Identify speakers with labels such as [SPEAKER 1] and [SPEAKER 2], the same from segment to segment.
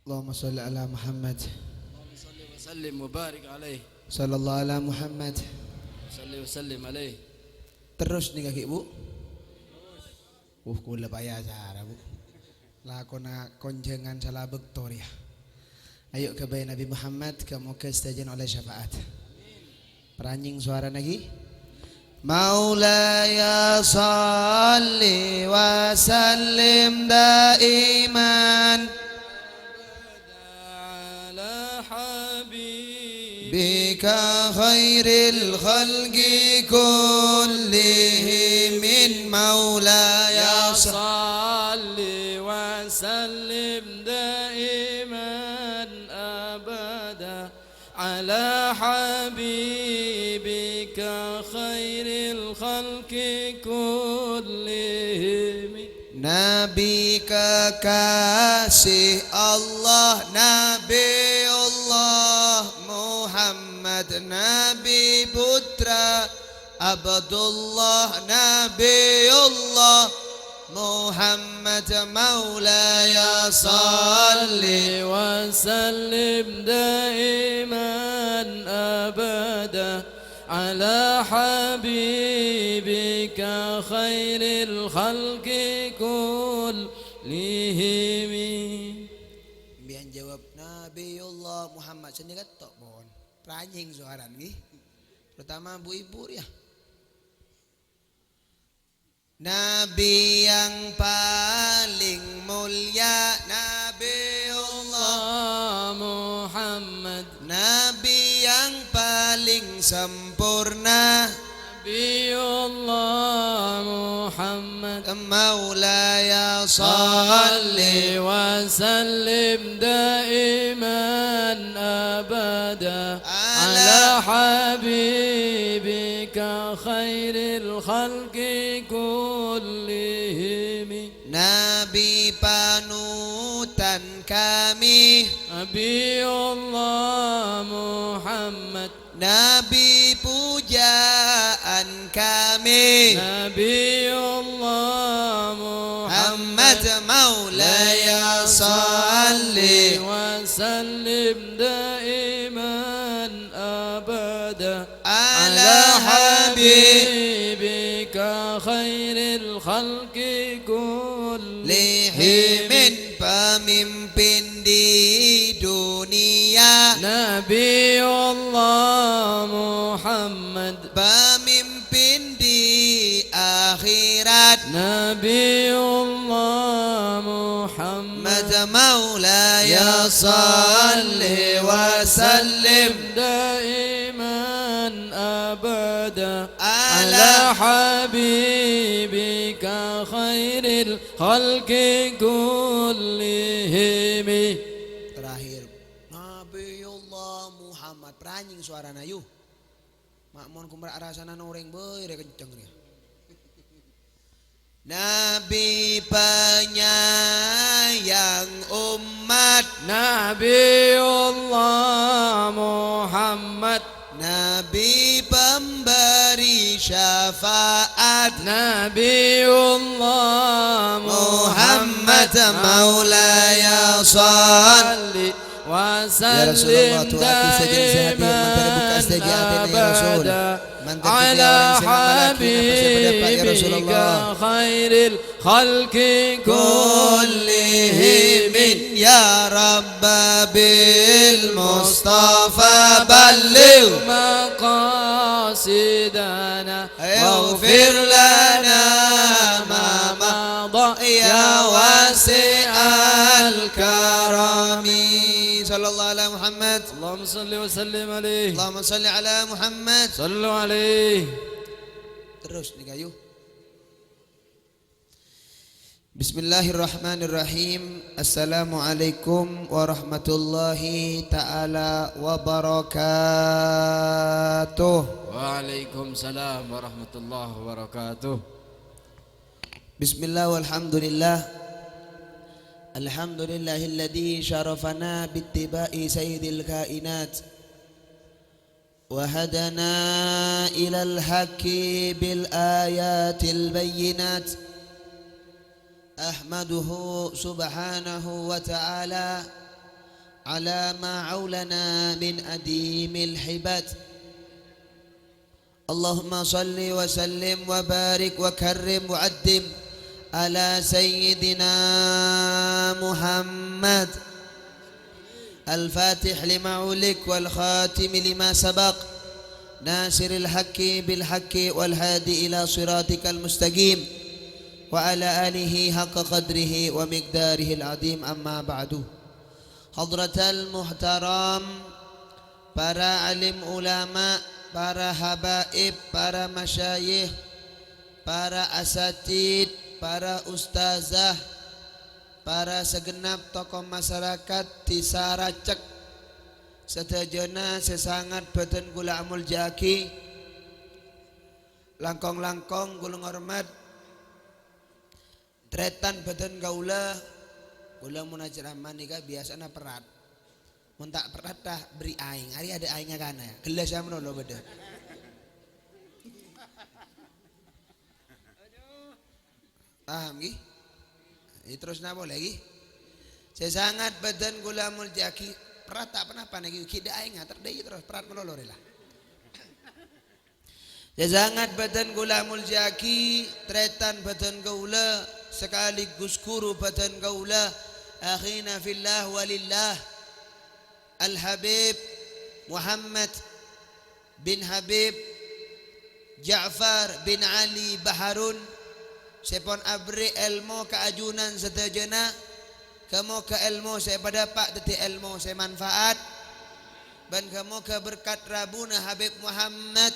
[SPEAKER 1] Allahumma salli ala Muhammad.
[SPEAKER 2] اللهم صل وسلم وبارك عليه.
[SPEAKER 1] Sallallahu ala Muhammad.
[SPEAKER 2] صل وسلم عليه.
[SPEAKER 1] Terus nih kaki bu. Kula payah cara bu. Lakona konjengan salah bektor ya. Ayo ke bayi Nabi Muhammad kamu kestajan oleh syafaat. Peranjing suara lagi. Maulaya salli wa sallim daiman
[SPEAKER 2] على حبيب
[SPEAKER 1] bika khairil khalqi kullihim min maulaya
[SPEAKER 2] صل وسلم دائما أبدا على حبيبك خير الخلق كلهم.
[SPEAKER 1] Nabi kekasih Allah, Nabiullah Muhammad, Nabi putra Abdullah, Nabiullah Muhammad, Maulaya salli
[SPEAKER 2] وسلم دائما أبدا على حبيبك خير الخلق كلهم.
[SPEAKER 1] Bian jawab Nabiullah Muhammad sendiri tok bon. Pranjing suaran nggih. Terutama bu ibu ya. Nabi yang paling mulia Nabiullah
[SPEAKER 2] Muhammad,
[SPEAKER 1] Nabi yang paling sempurna
[SPEAKER 2] Nabiullah Muhammad.
[SPEAKER 1] Maulaya salli
[SPEAKER 2] وسلم دائما أبدا على حبيبك خير الخلق كلهم.
[SPEAKER 1] Nabi panutan kami
[SPEAKER 2] نبي الله محمد،
[SPEAKER 1] Nabi pujaan kami
[SPEAKER 2] نبي الله
[SPEAKER 1] Muhammad
[SPEAKER 2] محمد.
[SPEAKER 1] Maulaya salli
[SPEAKER 2] وسلم دائما أبدا
[SPEAKER 1] ala
[SPEAKER 2] على
[SPEAKER 1] habib
[SPEAKER 2] حبيبك خير الخلق كلهم.
[SPEAKER 1] lihimin pemimpin di dunia
[SPEAKER 2] نبي الله محمد،
[SPEAKER 1] pemimpin di akhirat
[SPEAKER 2] نبي الله محمد.
[SPEAKER 1] Maulaya salli wa sallim
[SPEAKER 2] دائما أبدا
[SPEAKER 1] على
[SPEAKER 2] على حبيبك خير الخلق كلهم.
[SPEAKER 1] terakhir Nabiullah Muhammad pranjing suara nayu makmon kumra arasana noreng boy re kenceng dia Nabi penyayang umat
[SPEAKER 2] نبي الله محمد،
[SPEAKER 1] Nabi pemberi syafaat
[SPEAKER 2] نبي الله
[SPEAKER 1] Muhammad
[SPEAKER 2] محمد.
[SPEAKER 1] Maulaya salli
[SPEAKER 2] وسلم
[SPEAKER 1] Rasulullah, tu hati saja sehat dia, mantara buka
[SPEAKER 2] دائما
[SPEAKER 1] stage hati ya Rasul.
[SPEAKER 2] أبدا
[SPEAKER 1] Mantap
[SPEAKER 2] على
[SPEAKER 1] kita orang Islam lelaki, napa saya berdapat ya
[SPEAKER 2] حبيبك
[SPEAKER 1] Rasulullah.
[SPEAKER 2] خير الخلق
[SPEAKER 1] كلهم
[SPEAKER 2] كلهم.
[SPEAKER 1] يا رب بالمصطفى بلغ
[SPEAKER 2] مقاصدنا
[SPEAKER 1] اغفر لنا ما
[SPEAKER 2] مضى
[SPEAKER 1] يا واسع الكرم صلى الله على محمد
[SPEAKER 2] اللهم صل وسلم عليه.
[SPEAKER 1] اللهم صل على محمد
[SPEAKER 2] صلوا عليه.
[SPEAKER 1] terus nih kayu Bismillahirrahmanirrahim. Assalamualaikum warahmatullahi ta'ala wabarakatuh.
[SPEAKER 2] Waalaikumsalam warahmatullahi wabarakatuh.
[SPEAKER 1] Bismillah walhamdulillah. Alhamdulillahilladzi syarafana bittiba'i sayyidil kainat wa hadana ilal haqqi bil ayatil bayyinat. أحمده سبحانه وتعالى على ما عولنا من أديم الحبات اللهم صل وسلم وبارك وكرم وعدم على سيدنا محمد الفاتح لما أغلق والخاتم لما سبق ناصر الحق بالحق والهادي إلى صراطك المستقيم وعلى آله حق قدره ومقداره العظيم أما بعد حضرة المحترم para alim ulama, para habaib, para masyayikh, para asatid, para ustazah, para segenap tokoh masyarakat di Saracek sedayana sesangat badan kula amul jaki langkong-langkong kula ngormat tretan badan kaula kula munajramah nika biasana perat mun tak perat dah beri aing hari ada aingnya kana gelas ya menoloh beda paham ki terus napa lagi sesangat badan kula amul jaki perat tak pernah panagi kida aing terdei terus perat menoloh lah sesangat badan kula amul jaki tretan badan kaula sekaligus guru badan kaula akhina fillah walillah Al-Habib Muhammad bin Habib Ja'far bin Ali Baharun sepon abri ilmu keajunan sedajana kamu ke ilmu saya pada pak teti ilmu saya manfaat dan kamu ke berkat rabuna Habib Muhammad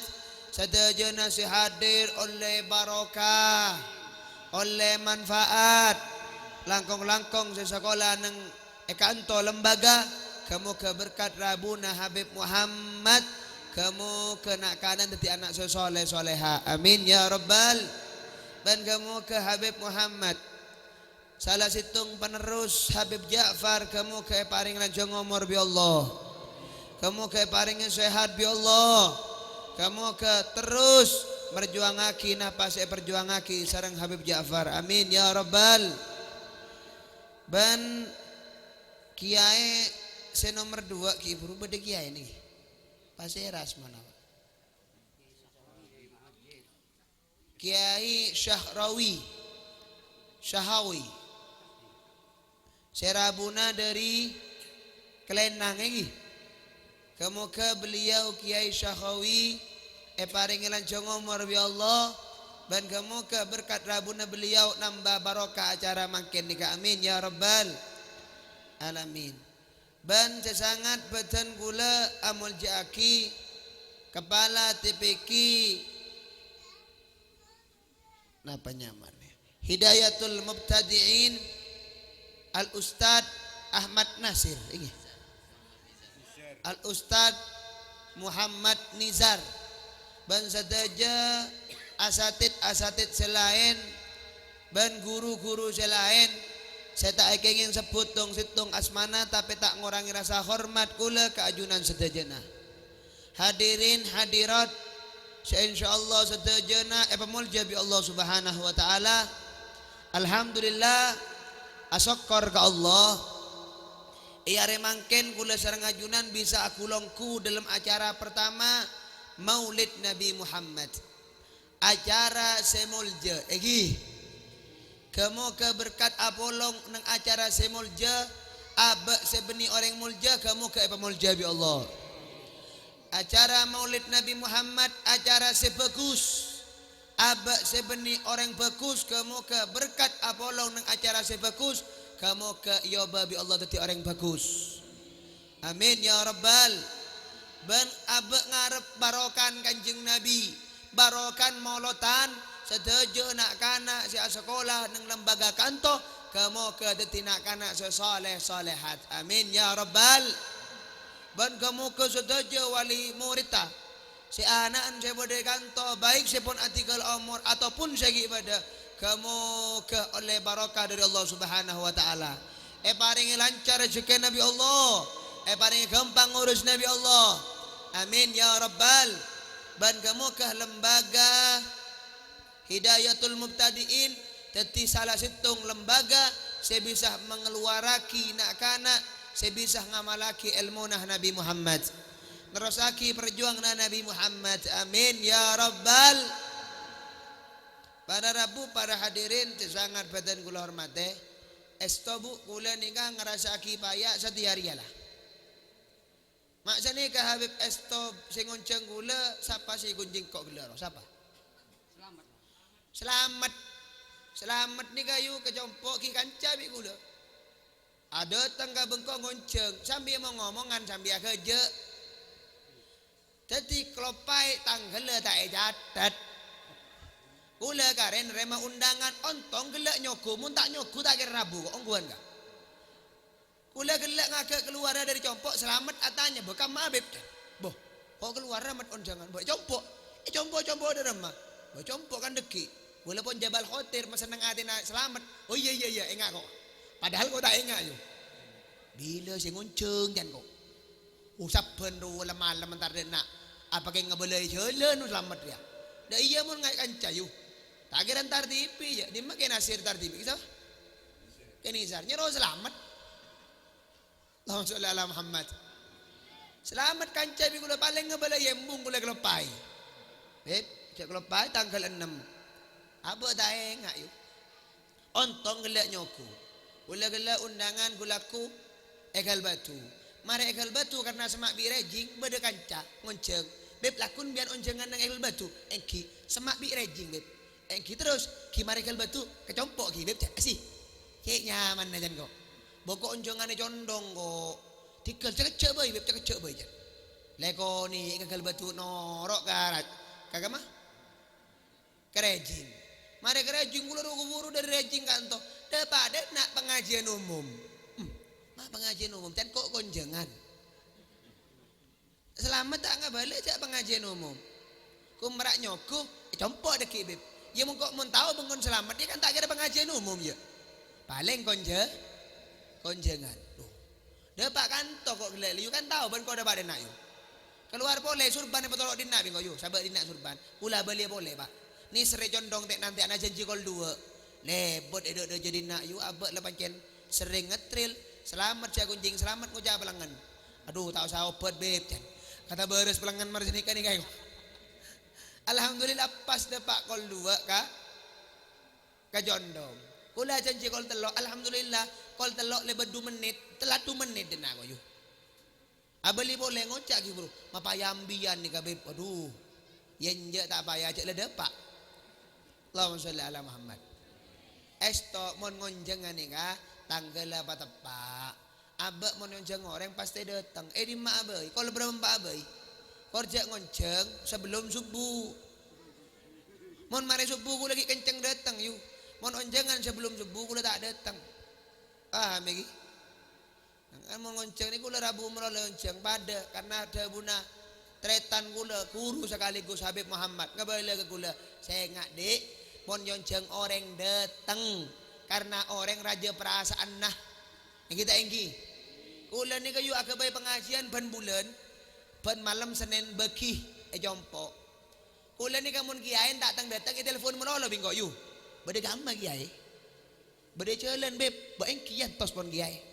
[SPEAKER 1] sedajana si hadir oleh barokah oleh manfaat langkong-langkong sekolah neng kanto lembaga kamu ke berkat rabuna Habib Muhammad kamu kena kanan teti anak soleh soleha amin ya rabbal dan kamu ke Habib Muhammad salah situng penerus Habib Ja'far kamu ke paring lanjong umur bi Allah kamu ke paring sehat bi Allah kamu ke terus berjuangaki napa saya perjuangaki sareng Habib Ja'far amin ya rabbal ban kiai saya nomor 2 ki buru beda kiai ini paseras mana Kiai Syahawi serabuna dari Kelenang ini kamu ke beliau Kiai Syahawi paring lanjong umur bi Allah dan kamu ke berkat rabuna beliau nambah barokah acara makin nikah amin ya rabbal alamin ban sesangat badan kula amul jaki kepala TPQ napa nyaman Hidayatul Mubtadi'in Al Ustad Ahmad Nasir ini Al Ustad Muhammad Nizar ban sadaja asatid selain ban guru-guru selain saya tak ingin sebut situng asmana tapi tak ngurangi rasa hormat kula keajunan sedajana hadirin hadirat insyaallah sedajana pemulja bi Allah subhanahu wa ta'ala alhamdulillah asyukur ke Allah iya remangken kula sareng ajunan bisa aku longku dalam acara pertama Maulid Nabi Muhammad acara semulja kamu ke berkat apolong nang acara semulja abak sebeni orang mulja kamu ke pemulja bi Allah acara Maulid Nabi Muhammad acara sebagus abak sebeni orang bagus kamu ke berkat apolong nang acara sebagus kamu ke yoba bi Allah tadi orang bagus amin ya rabbal ban abak ngarep barokan kanjeng Nabi barokan maulotan sedaja nak kana si sekolah nang lembaga kanto kamu ke detinak kana sesoleh solehat amin ya rabbal ban kamu ke sedaja wali muridta si anak saya bodai kanto baik sepun artikel umur ataupun segi ibadah kamu ke oleh barakah dari Allah subhanahu wa ta'ala paringi lancar rezeki Nabi Allah paringi gampang urus Nabi Allah amin ya rabbal ban kamu ke lembaga Hidayatul Mubtadi'in teti salah situng lembaga saya bisa mengeluaraki nak kana sebisa ngamalaki ilmunah Nabi Muhammad. Nerosaki perjuangna Nabi Muhammad. Amin ya rabbal. Para rabu, para hadirin sangat badan kula hormate. Estobu kula nikah ngerasaki payah setiarialah. Maksane ka Habib estob sing ngonceng kula sapa sing gunjing kok gelaro sapa? Selamat. Selamat nih kayu kejompok ki kanca bi kula. Ada tangga bengkok ngonceng sambil mau ngomongan sambil kerja. Jadi kelopai tanggal tak jatat. Kula karen rema undangan ontong gelak nyoku mun tak nyoku tak kira rabu kok ongguan ka. Kula gelak ngagak keluar dari compok selamat atanya bekam mabib. Boh, kok keluar ramat undangan. Boh compok. Compok ada remah. Boh compok kan deki. Walaupun Jabal Khotir seneng hati selamat. Oh iya enggak kok. Padahal kok tak enggak yo. Bila sing ngonceng kan kok. Usap bendu malam entar nak. Apa kayak ngebelai jalan selamat ya. Dah iya mun ngai kanca yo. Tak kira entar TV ya. Di make nasir entar TV kisah. Kenisar nyero selamat. Allahumma sholli ala Muhammad. Selamat kanca bi kula paling ngebelai embung kula kelopai. Cek kelopai tanggal 6. Apa tak enggak yuk. Ontong gelak nyoku. Gula gelak undangan gulaku egal batu. Mari egal batu karena semak bi rejing beda kanca ngonceng. Beb lakun biar onjengan nang egal batu. Engki semak bi rejing beb. Engki terus ki mari egal batu kecompok ki beb asih. Kek nyaman najan kok. Boko onjengane condong kok. Tikel cekecek bae beb cekecek bae jan. Leko ni egal batu norok karat. Kagak mah? Kerejing. Mari kerejing kula buru dari rejing kanto. Daripada nak pengajian umum. Mah pengajian umum dan kok konjengan. Selamat tak ngabale jak pengajian umum. Ku merak nyoku compok deki beb. Ya mun kok mun tahu bengon selamat dia kan tak kira pengajian umum ya. Paling konjengan. Tuh. Depak kanto kok gelek liu kan tahu ben kok dapat nak yo. Keluar boleh surban betolok dinak bingo yo. Sabar dinak surban. Ulah beli boleh, Pak. Ni sere condong tek nanti anak janji kol 2. Lebot edok jadi nak yu abek lah pancen sering ngetril. Selamat saya kunjing selamat ngucap pelangan. Aduh tak usah obat beb kan. Kata beres pelangan mar nikah nih kayu. Alhamdulillah pas depak kol 2 ka jondong. Kula janji kol telok alhamdulillah kol telok lebih 2 menit telat 2 menit denak koyo. Abeli boleh ngocak ki bro. Mapayambian nih ka beb. Aduh. Yen je tak payah cek le depak. Allahumma sholli ala Muhammad. Esto mon ngonjengan ni ka tanggal apa tepak. Abek mon ngonjeng orang pasti datang. Di mak abai. Kalau berapa abai? Korja ngonceng sebelum subuh. Mon mari subuh ku lagi kenceng datang yu. Mon onjengan sebelum subuh ku tak datang. Paham lagi? Kan mon ngonceng ni kula Rabu merolah ngonceng pada karena ada buna tretan kula guru sekaligus Habib Muhammad ngabala ke kula saya ngak dek mon yonceng orang datang karena orang raja perasaan nah yang kita enggi kula ni kayu akabai pengajian ban bulan ban malam Senin beki jompo kula ni kamun kiai datang telepon menolong bingko yu bade gambar kiai bade jalan beb ba engki yan tos pon kiai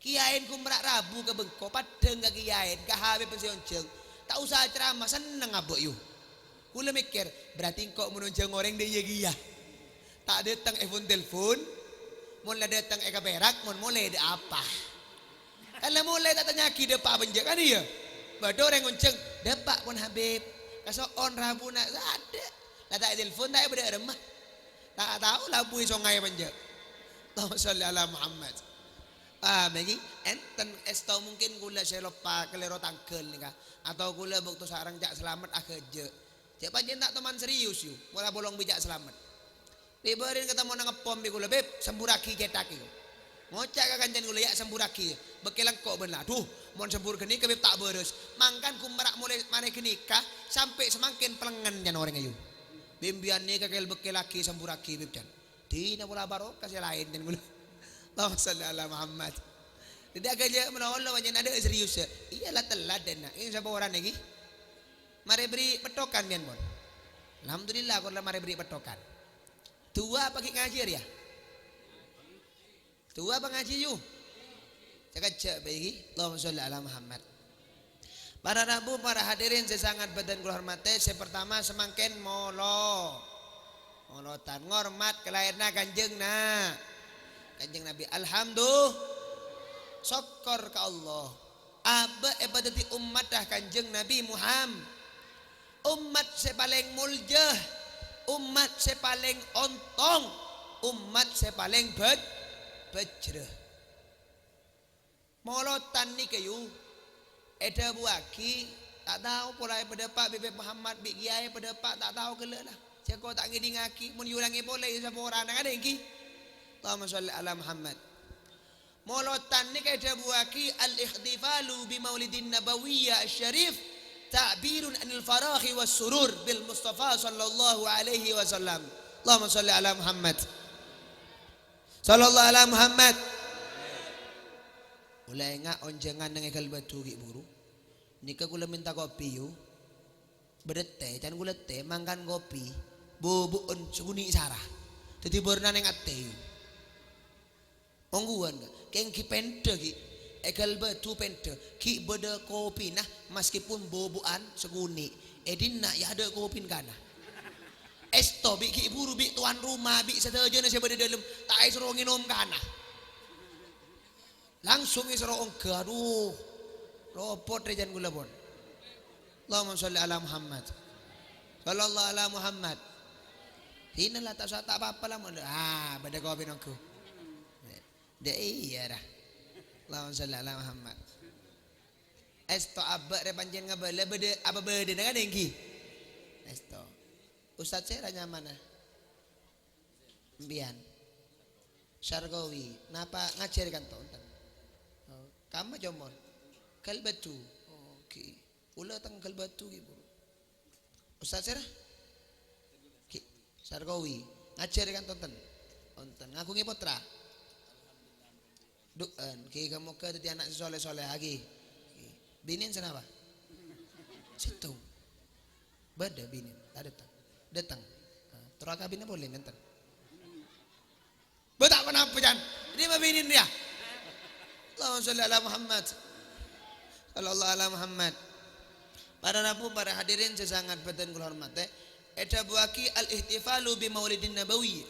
[SPEAKER 1] kiain ku merak Rabu ke bengko padeng ke kiain ke Habib pensionceng tak usah ceramah seneng abok yu kula mikir berarti kok menunjang orang dia iya tak datang telepon mun la datang eka perak mun mulai ada apa kalau mulai tak tanya ki depak benjak kan iya bado orang ngonceng depak pun Habib kasoon Rabu nak ada lah tak telepon tak ada remah tak tahu labu iso ngai benjak Allahumma sholli ala Muhammad. Bagi enten esto mungkin gula saya lupa kelero tangkel nih kah atau gula bukti sarang jak selamat akeje cek panjen tak teman serius yuk bola bolong bijak selamat diberin ketemu nang ngepom bi gula beb semburaki ketaki ngocak ka kanjen gula ya semburaki bekelang kok benar duh mon sembur geni ke beb tak beres mangkan kumerak mulai mane geni kah sampai semakin pelengan jan orang ayu bimbian nih kakel bekelaki semburaki beb jan dina bola barok kasih lain jan gula Allahumma sholli ala Muhammad. Tidak kerja menolong macam ada serius. Iyalah teladan nak. Ini siapa orang lagi? Mari beri petokan bian bon. Alhamdulillah kalau mari beri petokan. Tua pakai ngaji ya? Tua apa ngaji you? Cekacak baiki. Allahumma sholli ala Muhammad. Para nabu, para hadirin sesangat badan kula hormati. Saya pertama semangken molotan ngormat kelairna kanjengna Kanjeng Nabi. Alhamdulillah syukur ke Allah. Aba ibadati umat dah Kanjeng Nabi Muhammad. Umat sepaling muljah, umat sepaling ontong, umat sepaling bejreh. Molotan ni kayu eda buaki tak tahu pulai pedepak Bibit Muhammad bik kiai pedepak tak tahu kele lah. Ceko tak ngidi ngaki mun yulangi boleh sapa orang ada iki. Allahumma sholli ala Muhammad. Molotan ni kaida buaki al-ikhtifalu bi maulidin nabawiyyah syarif ta'birun anil farahi was surur bil Mustafa sallallahu alaihi wasallam. Allahumma sholli ala Muhammad. Sallallahu ala Muhammad. Mulai ngak onjengan nang ekal batu ki buru. Nika kula minta kopi yu. Bedete can kula teh mangkan kopi. Bobuon suni sarah. Dadi borna ning ate yu. Ongguan keng ki pente ki ekal batu pente ki beda kopi nah meskipun bobuan seguni edin nak ya ada kopi kana. Esto bi ki buru bi tuan rumah bi sedaja na siya beda dalam tak ay suruh nginom kana. Langsung isro ongga aduh ropot rejan gula pun. Allahumma sholli ala Muhammad. Sallallahu ala Muhammad. Hinalah tak usah tak apa-apa lah. Beda kopi nongku. Dia iya dah. Allahumma sholli ala Muhammad. Esto abak re panjen ngabala beda apa beda dengan engki. Esto. Ustaz saya ranya mana? Mbian. Syargawi. Napa ngajarkan tonton? Kamu jomon kalbatu. Okey. Ula tang kalbatu ibu. Ustaz Sarah? Ki Sargawi. Ngajar kan tonton. Tonton ngaku ngi putra. Duan ki kamu ke tadi anak soleh-soleh lagi. Binin senapa? Situ. Bada binin. Tak datang. Terus kabinnya boleh nonton. Betak kenapa jan? Ini mah binin dia. Allahumma sholli ala Muhammad. Sallallahu ala Muhammad. Para nabu, para hadirin sesangat badan kula hormati. Eta buaki al-ihtifalu bi maulidin nabawi.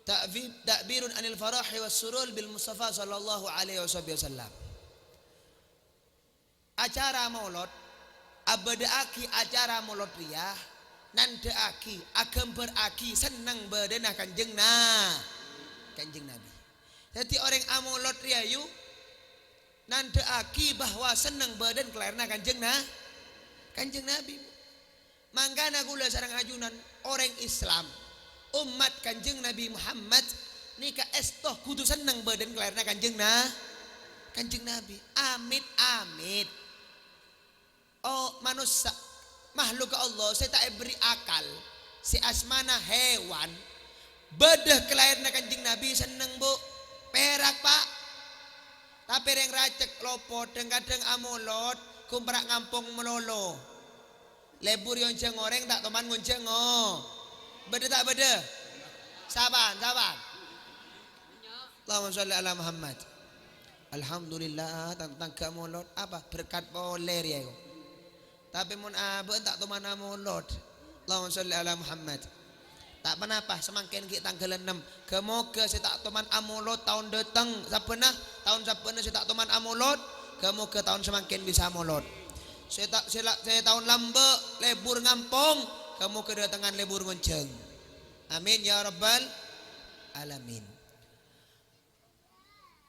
[SPEAKER 1] Ta'birun anil farahi was surul bil Mustafa sallallahu alaihi wasallam. Acara maulud abadaaki acara maulud riyah nandaaki agem beraki senang bedenah kanjeng Nabi. Jadi orang amolot riayu nandaaki bahwa senang badan kelarna kanjeng Nabi. Mangkana kula sareng ajunan orang Islam umat kanjeng Nabi Muhammad nika estoh kudu senang badan kelarna kanjeng Nabi. Amit. Oh manusia makhluk Allah saya tak beri akal si asmana hewan bedah kelarna kanjeng Nabi senang bu. Perak pak, tapi yang racek lopot, kadang amolot, kumprak ngampung melolo. Lebur yang cengoreng tak teman ngunceng beda tak beda. Sabar. Allahumma sholli ala Muhammad. Alhamdulillah tentang kamolot apa berkat poler ya. Tapi mun abang tak teman amolot. Allahumma sholli ala Muhammad. Tak apa semakin kita tanggal 6 kemoga saya tak teman amolot tahun datang sapena tahun sapena saya tak teman amolot kemoga tahun semakin bisa amolot saya tahun lambe lebur ngampung kemoga datangan lebur ngonceng amin ya rabbal alamin.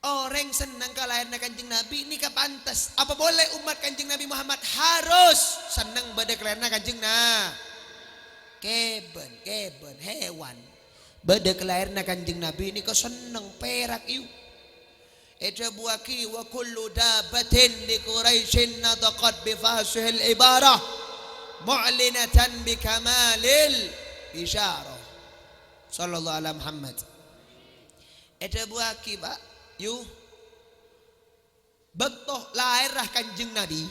[SPEAKER 1] Orang senang kelahiran kanjeng Nabi ini pantas apa boleh umat kanjeng Nabi Muhammad harus senang pada kelahiran kanjeng Nabi. Keben hewan beda kelahiran kanjeng Nabi ini kau seneng perak iu eta buaki wa kullu dabatin di Quraisyin nataqat bi fasihil ibarah mu'linatan bi kamalil isyarah sallallahu ala Muhammad. Eta buaki pak yu betoh lahirah kanjeng Nabi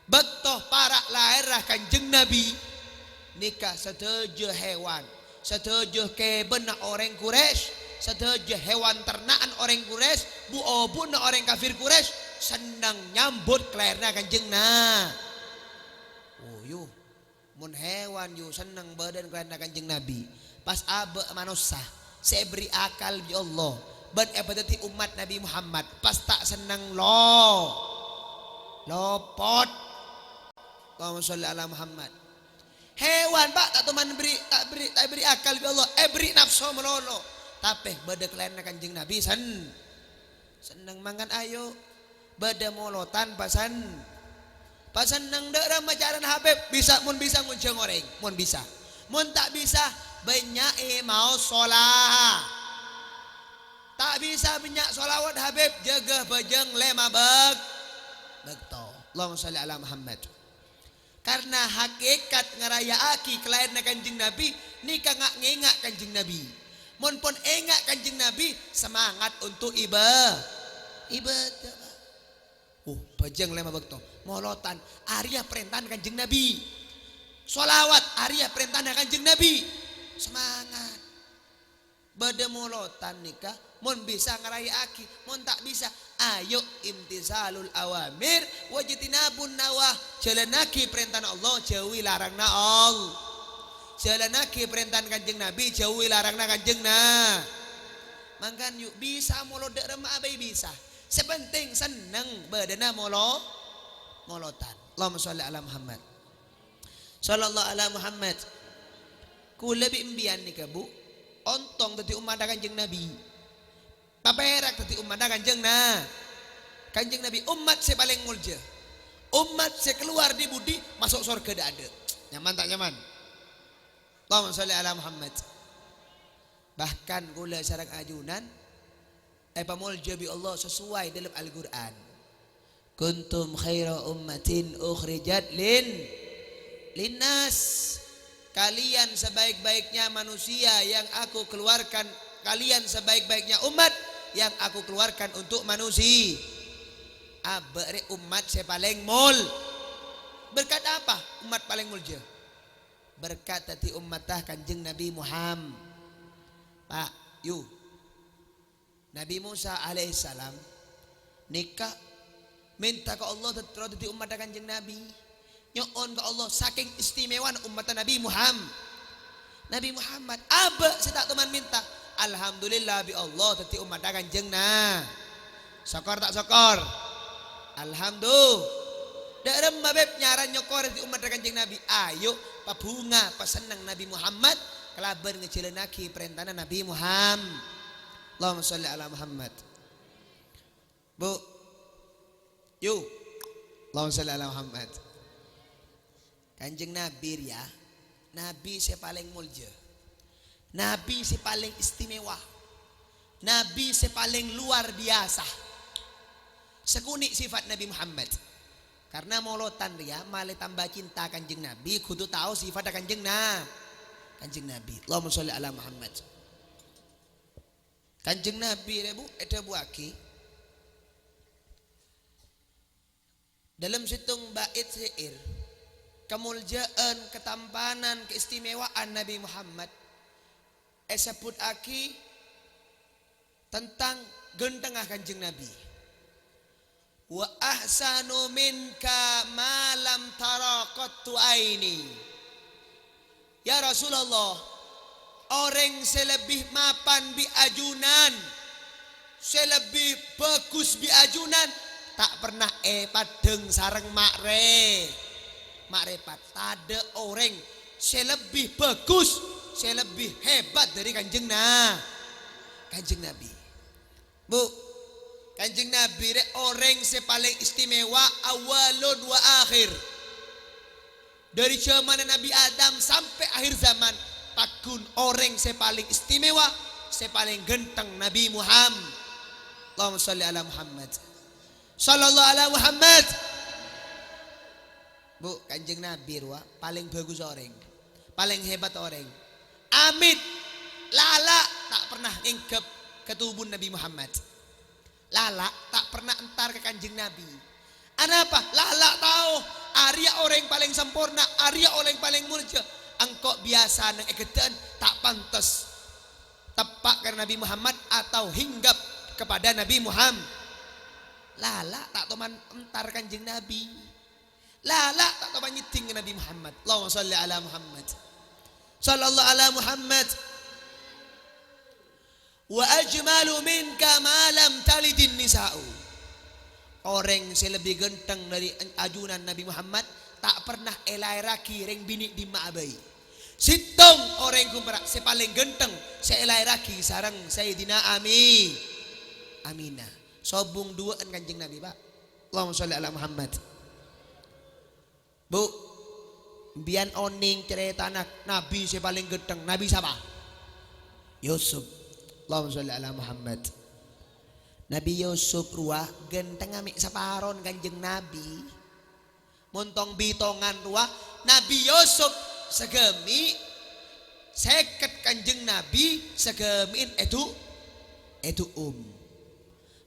[SPEAKER 1] betoh parak lahirah kanjeng Nabi nikah setuju hewan setuju ke benak orang Quraisy sedaja hewan ternaan orang Quraisy, buobuna orang kafir Quraisy senang nyambut kelahiran kanjengna. Oh yo, mun hewan yo senang badan kelahiran kanjeng Nabi. Pas abe manusia, saya beri akal bi Allah. Ban ebadati umat Nabi Muhammad pas tak senang lopot. Allahumma sholli ala Muhammad. Hewan pak tak teman tak beri akal bi Allah, beri nafsu melolo. Tapi bada kelahiran kanjeng Nabi senang mangan ayo. Bada molotan pasan nang daerah macaran Habib bisa mun goreng mun bisa mun tak bisa banyak mau sholat tak bisa banyak sholawat Habib jaga bajang lema begto. Allahumma sholli ala Muhammad. Karena hakikat ngerayaaki kelahiran kanjeng Nabi nikah ngengak kanjeng Nabi mun pun engak kanjeng Nabi semangat untuk ibadah. Bajang lema bekto molotan Arya perintahan kanjeng Nabi, sholawat Arya perintahan kanjeng Nabi, semangat bada molotan nikah mun bisa ngerayaaki mun tak bisa ayo imtizalul awamir wajitinabun nawah jalanaki perintahan Allah jauhi larangna Allah, jalanaki perintahan kanjeng Nabi jauhi larangna kanjengna. Mangkan yuk bisa molodek remah abai bisa. Sepenting seneng badana molotan. Allahumma sholli ala Muhammad. Sallallahu ala Muhammad. Kula bi imbian nika bu. Ontong tadi umat kanjeng Nabi. Paperak tadi umat kanjeng Kanjeng Nabi umat saya paling mulja. Umat saya keluar di budi masuk surga dak ada. Nyaman tak nyaman? Allahumma sholli ala Muhammad. Bahkan kula sareng ajunan pamulja bi Allah sesuai dalam Al-Quran. Kuntum khaira ummatin ukhrijat linnas. Kalian sebaik-baiknya manusia yang aku keluarkan. Kalian sebaik-baiknya umat yang aku keluarkan untuk manusia. Abare umat saya paling mul. Berkat apa umat paling mulja? Berkat tadi ummatah kanjeng Nabi Muhammad. Pak yuk Nabi Musa alaihissalam nikah minta ke Allah terus umat kanjeng Nabi nyoon ke Allah saking istimewa umat Nabi Muhammad. Nabi Muhammad aba saya tak teman minta alhamdulillah bi Allah tadi umat kanjeng sokor tak sokor alhamdulillah daerah mabeb nyaran nyokor di umat kanjeng Nabi ayo pabunga pasenang Nabi Muhammad kelabar ngecelenaki perintahna Nabi Muhammad. Allahumma sholli ala Muhammad. Bu yuk Allahumma sholli ala Muhammad. Kanjeng Nabi ya, Nabi saya paling mulja, Nabi saya paling istimewa, Nabi saya paling luar biasa. Sekunik sifat Nabi Muhammad. Karena molotan ya malah tambah cinta kanjeng Nabi kudu tahu sifat kanjeng Nabi. Allahumma sholli ala Muhammad. Kanjeng Nabi rebu ada buaki dalam situng bait syair kemuljaan, ketampanan, keistimewaan Nabi Muhammad sebut aki tentang gentengah kanjeng Nabi. Wa ahsanu minka ma lam tara qattu aini. Ya Rasulullah, orang selebih mapan bi ajunan, selebih bagus bi ajunan, tak pernah padeng sareng makrepat. Ada orang selebih bagus, selebih hebat dari kanjeng Nabi. Bu, kanjeng Nabi orang sepaling istimewa awalun wa akhir. Dari zaman Nabi Adam sampai akhir zaman. Pakun orang sepaling istimewa, sepaling genteng Nabi Muhammad. Allahumma sholli ala Muhammad. Sallallahu ala Muhammad. Bu, kanjeng Nabi paling bagus orang, paling hebat orang. Amit lala tak pernah ngingkep ketubun Nabi Muhammad. Lala tak pernah entar ke kanjeng Nabi. Kenapa? Lala tahu Arya orang paling sempurna, Arya orang paling mulia. Engkau biasa nang egedan tak tepak karena Nabi Muhammad atau hinggap kepada Nabi Muhammad. Lala tak toman entar kanjeng Nabi. Lala tak toman nyiting Nabi Muhammad. Allahumma sholli ala Muhammad. Sallallahu ala Muhammad. Wa ajmalu minka ma lam talidin nisa'u. Orang yang lebih genteng dari ajunan Nabi Muhammad tak pernah elai raki reng bini di ma'abai. Sitong orang yang kumpara si paling genteng si elai raki sarang Sayyidina Aminah. Sobung duaan kanjeng Nabi Pak. Allahumma sholli ala Muhammad. Bu, bian oning cerita anak Nabi si paling genteng. Nabi siapa? Yusuf. Allahumma sholli ala Muhammad. Nabi Yusuf ruah genteng amik saparon kanjeng Nabi. Montong bitongan ruah Nabi Yusuf segemi seket kanjeng Nabi segemin itu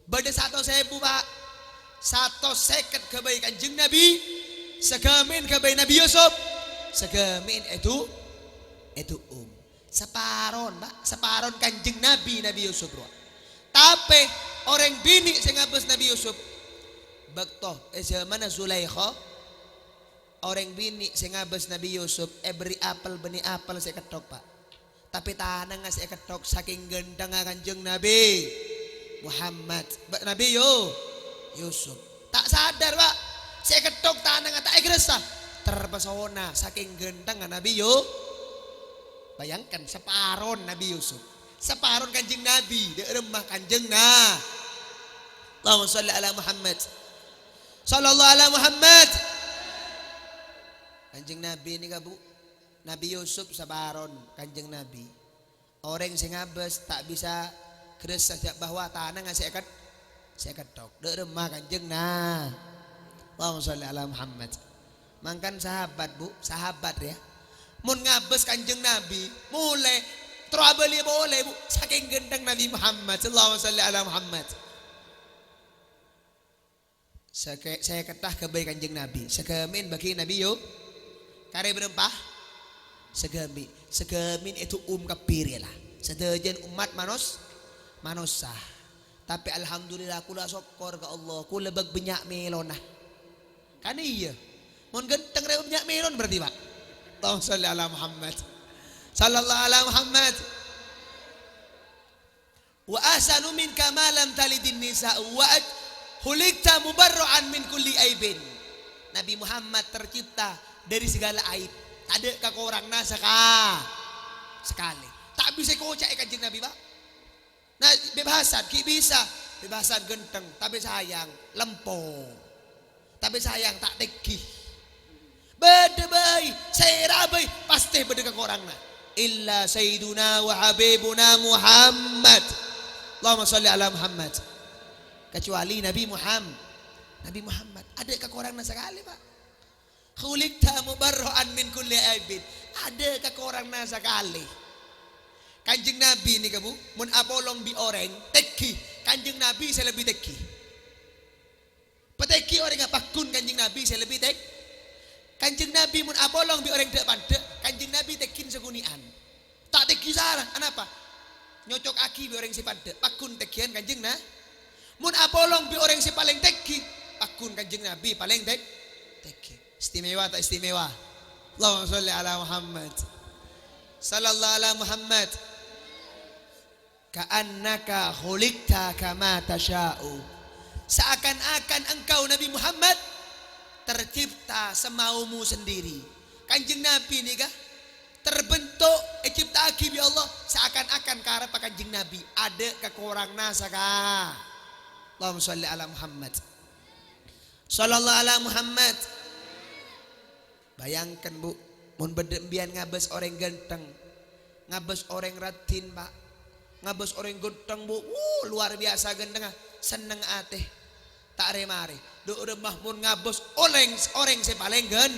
[SPEAKER 1] Bada 1.000 Pak. 150 kebaik kanjeng Nabi segemin kebaik Nabi Yusuf segemin itu separon Pak, separon kanjeng Nabi Yusuf ruah. Tapi orang bini sing ngabes Nabi Yusuf bakto zaman Zulaikha orang bini sing ngabes Nabi Yusuf beri apel benih apel saya ketok Pak. Tapi tanang ngasih ketok saking gendang kanjeng Nabi Muhammad Nabi Yusuf. Tak sadar Pak, saya ketok tanang tak egresah terpesona saking gendang Nabi Bayangkan separon Nabi Yusuf, separon kanjeng Nabi di remah kanjeng Allahumma sholli ala Muhammad. Sallallahu ala Muhammad. Kanjeng Nabi ini Bu, Nabi Yusuf separon kanjeng Nabi. Orang sing ngabes tak bisa keres saja bahwa tanah ngasih ketok di remah kanjeng Allahumma sholli ala Muhammad. Mangkan sahabat Bu, sahabat ya. Mun ngabes kanjeng Nabi mulai trouble boleh Bu saking gendang Nabi Muhammad sallallahu alaihi wasallam Muhammad. Saya ketah kebaik kanjeng Nabi segemin bagi Nabi kare berempah segemin itu kepiri lah sedajan umat manusia. Tapi alhamdulillah kula syukur ke Allah kula bag benyak melonah kan iya mun genteng re benyak melon berarti Pak. Allahumma sholli ala Muhammad. Sallallahu ala Muhammad. Wa ahsanu minka ma lam talidin nisa'u wa hulikta mubarra'an min kulli aibin. Nabi Muhammad tercipta dari segala aib. Tak ada kakorangna sekali. Tak bisa kocak kanjeng Nabi Pak. Nah bebasan ki bisa. Bebasan genteng tapi sayang lempong. Tapi sayang tak tegih. Beda bayi, saya rabai pasti beda ke korangna. Illa sayyiduna wa habibuna Muhammad. Allahumma sholli ala Muhammad. Kecuali Nabi Muhammad. Ada ke korangna sekali Pak. Khuliqta mubarra'an min kulli aibin. Ada ke korangna sekali. Kanjeng Nabi ni kamu, mun apolong bi orang teki. Kanjeng Nabi saya lebih teki. Peteki orang apakun kanjeng Nabi saya lebih teki. Kanjeng Nabi mun apolong bi orang dek pandek, kanjeng Nabi tekin segunian. Tak teki salah, kenapa? Nyocok aki bi orang si pandek, pakun tekian kanjeng mun apolong bi orang si paling teki, pakun kanjeng Nabi paling teki. Istimewa tak istimewa? Allahumma sholli ala Muhammad. Sallallahu ala Muhammad. Ka'annaka khuliqta kama tasha'u. Seakan-akan engkau Nabi Muhammad tercipta semaumu sendiri. Kanjeng Nabi nih kah terbentuk cipta aki Allah seakan-akan karep kanjeng Nabi ada kekurang nasaka. Allahumma sholli ala Muhammad. Sallallahu ala Muhammad. Bayangkan Bu, mun bedembian ngabes orang ganteng, ngabes orang ratin Pak, ngabes orang ganteng Bu, luar biasa ganteng, seneng ateh, tak remare. Do remah mun ngabos orang sepaling gen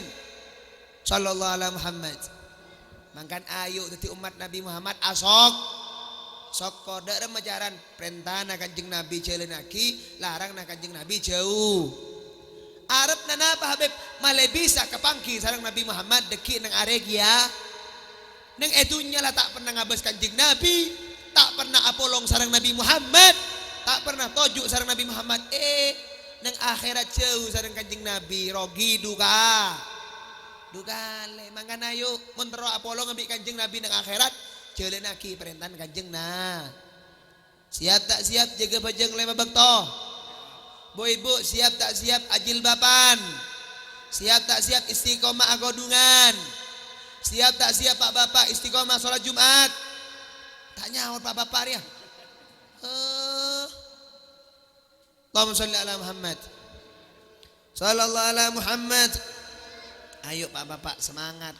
[SPEAKER 1] sallallahu ala Muhammad. Mangkan ayo dadi umat Nabi Muhammad asok sok da remajaran perintah na kanjeng Nabi jelenaki larang na kanjeng Nabi jauh. Arab na napa Habib male bisa kepangki sareng Nabi Muhammad deki nang aregia nang etunya lah tak pernah ngabos kanjeng Nabi tak pernah apolong sareng Nabi Muhammad, tak pernah tojuk sareng Nabi Muhammad. Nang akhirat jauh sareng Kanjeng Nabi, rogi duka. Dugale mangkan ayo mentero apolong ambek Kanjeng Nabi nang akhirat, jalan lagi perintahan Kanjeng nah. Siap tak siap jaga bajeng lema bekto. Bu ibu siap tak siap ajil bapan. Siap tak siap istiqomah agodungan. Siap tak siap Pak Bapak istiqomah sholat Jumat. Tanya Pak Bapak ya. Allahumma sholli ala Muhammad. Sallallahu ala Muhammad. Ayo Pak Bapak semangat.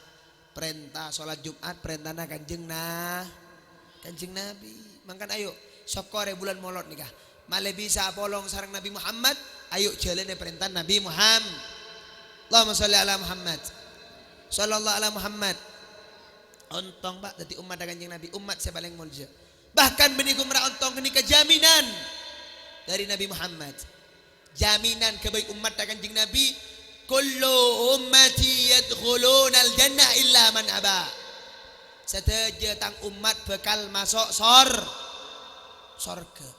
[SPEAKER 1] Perintah sholat Jumat perintahna Kanjeng Nabi. Mangkan ayo sokore bulan molot nikah. Male bisa apolong sareng Nabi Muhammad. Ayo jalan perintah Nabi Muhammad. Allahumma sholli ala Muhammad. Sallallahu ala Muhammad. Ontong Pak dadi umat Kanjeng Nabi, umat saya paling mulja. Bahkan beniku merah ontong kenika jaminan dari Nabi Muhammad. Jaminan kebaik umat Kanjeng Nabi, kullu ummati yadkhuluna al-jannah illa man aba. Seteja tang umat bakal masuk sorga.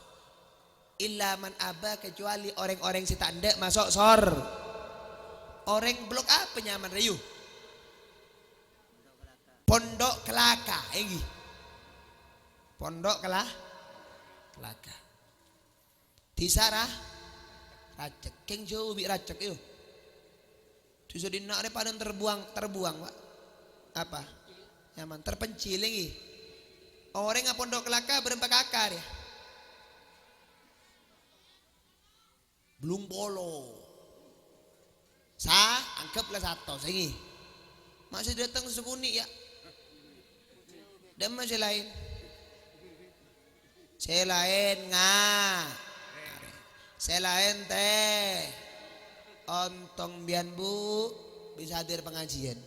[SPEAKER 1] Illa man aba, kecuali orang-orang si tanda masuk Orang blok apa nyaman rayu? Pondok Kelaka, Pondok Kelaka. Tisarah racek, keng jauh bi racek yo. Tujuh dina ada padang terbuang Pak. Apa? Nyaman terpencil lagi. Orang ngap Pondok Kelaka berempat kakak ya. Belum polo. Anggaplah satu sengi. Masih datang sekuni ya. Dan masih lain. Saya lain Saya lain teh. Ontong bian bu bisa hadir pengajian.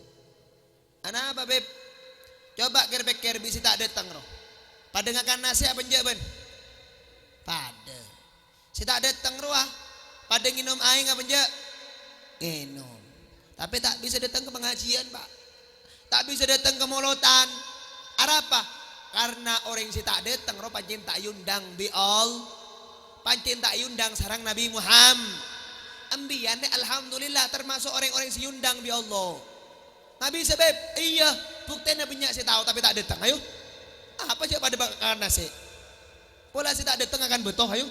[SPEAKER 1] Anak apa beb? Coba kira-kira bisa tak datang roh. Pada ngakan nasi apa jaban? Pada. Si tak datang roh. Pada nginum air apa jak? Nginum. Tapi tak bisa datang ke pengajian Pak. Tak bisa datang ke molotan. Apa? Karena orang si tak datang roh pancen tak yundang bi all. Pancen tak yundang sarang Nabi Muhammad. Ambiyan alhamdulillah termasuk orang-orang si yundang bi Allah. Nabi sebab iya buktinya banyak saya tahu tapi tak datang. Ayo. Apa sih pada bakal nasi? Pola si tak datang akan betul ayo.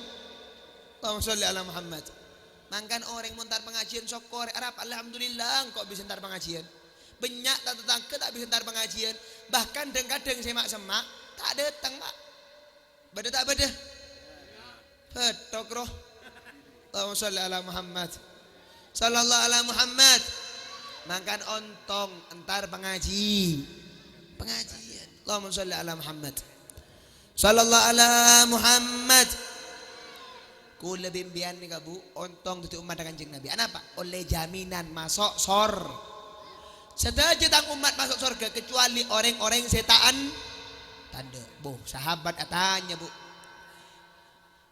[SPEAKER 1] Allahumma sholli ala Muhammad. Mangkan orang muntar pengajian syukur Arab alhamdulillah kok bisa ntar pengajian. Banyak tak tetangga tak bisa ntar pengajian. Bahkan kadang-kadang semak-semak tak datang Pak. Bada tak bada? Betok roh. Allahumma sholli ala Muhammad. Sallallahu ala Muhammad. Mangkan ontong entar pengajian. Allahumma sholli ala Muhammad. Sallallahu ala Muhammad. Kula bimbian nih kabu ontong tutu umat Kanjeng Nabi. Kenapa? Oleh jaminan masuk Setelah tang umat masuk surga kecuali orang-orang setaan tanda. Bu, sahabat atanya bu.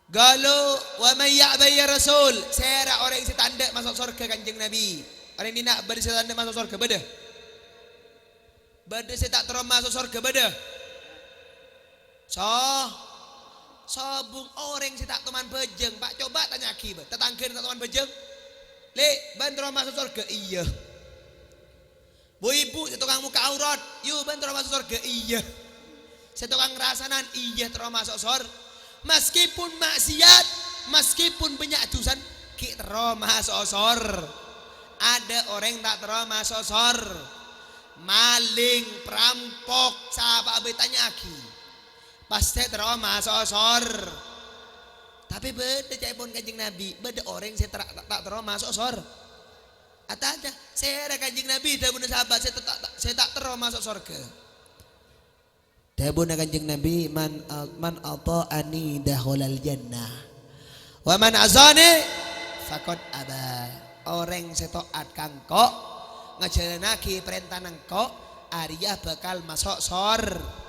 [SPEAKER 1] Galu wa may ya'ba ya Rasul. Sera orang setanda masuk surga Kanjeng Nabi. Orang ini nak bersetanda masuk surga beda. Beda saya tak terus masuk surga beda. Sobung orang si tak teman bejeng Pak coba tanya akibat tetangga tak teman bejeng le bantu masuk surga iya bu ibu si tukang muka aurat yuk bantu masuk surga iya si tukang ngerasanan iya terus masuk surga meskipun maksiat meskipun banyak dosa ki terus masuk surga ada orang tak terus masuk surga maling perampok sahabat betanya aki pasti terus masuk surga. Tapi beda pun Kanjeng Nabi, beda orang saya tak terus masuk surga. Ada saya ada Kanjeng Nabi, dah bunuh sahabat saya tak terus masuk surga. Dah bunuh Kanjeng Nabi man ata'ani dakhulal jannah. Wa man azani faqad aba. Orang saya taat kangko ngajalanake perintah nangko Arya bakal masuk surga.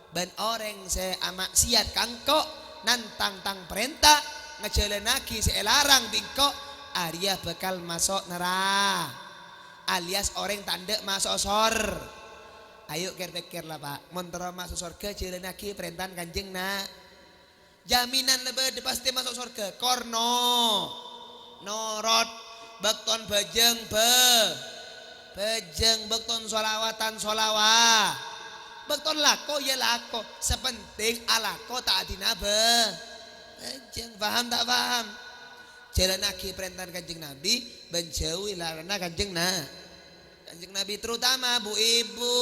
[SPEAKER 1] Ben orang se amaksiat kangko nantang tang perintah ngejalanaki seelarang bingko Arya bakal masuk neraka alias orang tanda masuk Ayo pikir lah Pak. Montoro masuk surga jalan lagi perintahan Kanjeng nak. Jaminan lebih pasti masuk surga. Korno norot bekton bejeng bejeng bekton solawatan solawah. Bekton lako ya lako. Sepenting alako tak adina bejeng. Paham tak paham? Jalan lagi perintahan Kanjeng Nabi, menjauhi larangan Kanjeng Kanjeng Nabi, terutama bu ibu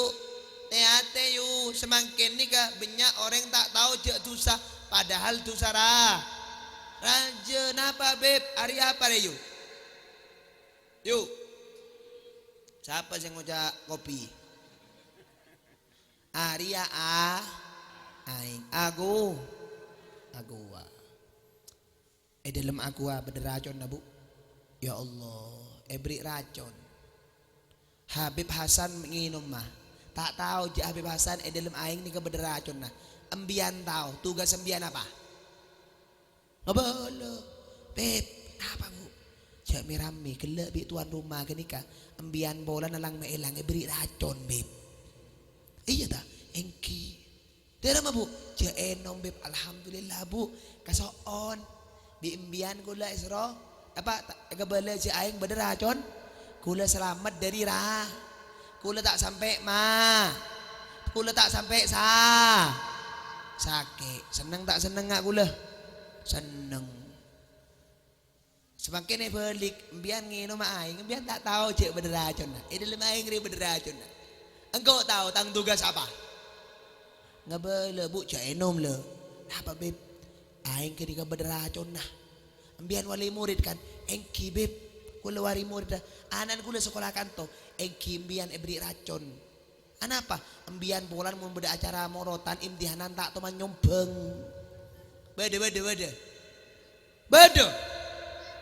[SPEAKER 1] teateyu semakin nikah banyak orang tak tahu jek dosa padahal dosa raja napa beb hari apa deh yuk siapa yang ngojak kopi Arya aing aku dalam aku bener racun na bu ya Allah beri racun Habib Hasan nginum mah tak tahu je Habib Hasan dalam aing ni ke bener racun nah embian tahu tugas embian apa ngabala beb apa bu cak mirami kelak bi tuan rumah ke nikah embian bola nalang maelang beri racun beb iya tak engki dera mah bu cak enom beb alhamdulillah bu kasoon di imbian kula isro apa kebala si aing bener racun kula selamat dari kula tak sampai kula tak sampai sakit seneng tak seneng ngak kula seneng semakin balik imbian ngino ma aing imbian tak tahu cek bener racun dalam aing ri bener racun engkau tahu tang tugas apa ngabala bu cak enom le apa beb aing ketika berracun nah ambian wali murid kan engki beb kula wali murid anan kula sekolah kanto engki ambian beri racun anapa ambian bulan mau beda acara morotan imtihanan tak teman nyombeng beda